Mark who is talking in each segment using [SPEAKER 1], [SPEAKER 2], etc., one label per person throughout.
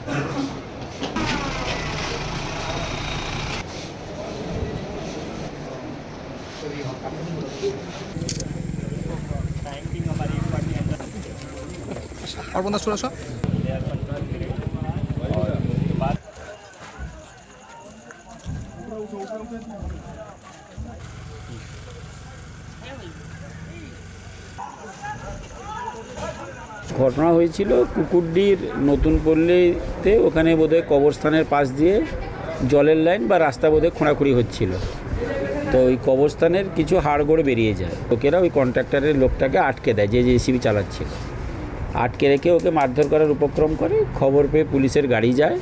[SPEAKER 1] और बंदा थोड़ा सा
[SPEAKER 2] ঘটনা হয়েছিল কুকুরডির নতুন পল্লীতে, ওখানে বোধহয় কবরস্থানের পাশ দিয়ে জলের লাইন বা রাস্তা বোধহয় খোঁড়াখুঁড়ি হচ্ছিল। তো ওই কবরস্থানের কিছু হাড়গোড় বেরিয়ে যায়, লোকেরা ওই কন্ট্রাক্টরের লোকটাকে আটকে দেয়, যে জেসিবি চালাচ্ছিল, আটকে রেখে ওকে মারধর করার উপক্রম করে। খবর পেয়ে পুলিশের গাড়ি যায়,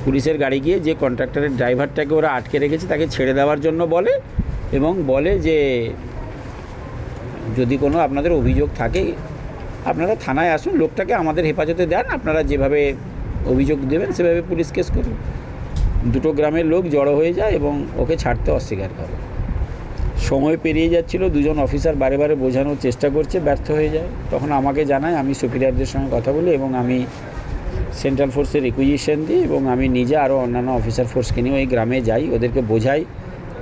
[SPEAKER 2] পুলিশের গাড়ি গিয়ে যে কন্ট্রাক্টরের ড্রাইভারটাকে ওরা আটকে রেখেছে তাকে ছেড়ে দেওয়ার জন্য বলে, এবং বলে যে যদি কোনো আপনাদের অভিযোগ থাকে আপনারা থানায় আসুন, লোকটাকে আমাদের হেফাজতে দেন, আপনারা যেভাবে অভিযোগ দেবেন সেভাবে পুলিশ কেস করুন। দুটো গ্রামের লোক জড়ো হয়ে যায় এবং ওকে ছাড়তে অস্বীকার করে। সময় পেরিয়ে যাচ্ছিল, দুজন অফিসার বারে বারে বোঝানোর চেষ্টা করছে, ব্যর্থ হয়ে যায়। তখন আমাকে জানায়, আমি সুপিরিয়রদের সঙ্গে কথা বলি এবং আমি সেন্ট্রাল ফোর্সের রিকুইজিশন দিই এবং আমি নিজে আরও অন্যান্য অফিসার ফোর্সকে নিয়ে ওই গ্রামে যাই, ওদেরকে বোঝাই।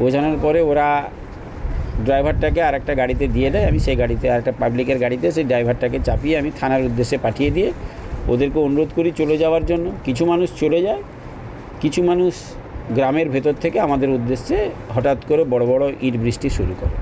[SPEAKER 2] বোঝানোর পরে ওরা ড্রাইভারটাকে আর একটা গাড়িতে দিয়ে দেয়। আমি সেই গাড়িতে, আর একটা পাবলিকের গাড়িতে সেই ড্রাইভারটাকে চাপিয়ে আমি থানার উদ্দেশ্যে পাঠিয়ে দিয়ে ওদেরকে অনুরোধ করি চলে যাওয়ার জন্য। কিছু মানুষ চলে যায়, কিছু মানুষ গ্রামের ভেতর থেকে আমাদের উদ্দেশ্যে হঠাৎ করে বড় বড় ইট বৃষ্টি শুরু করে।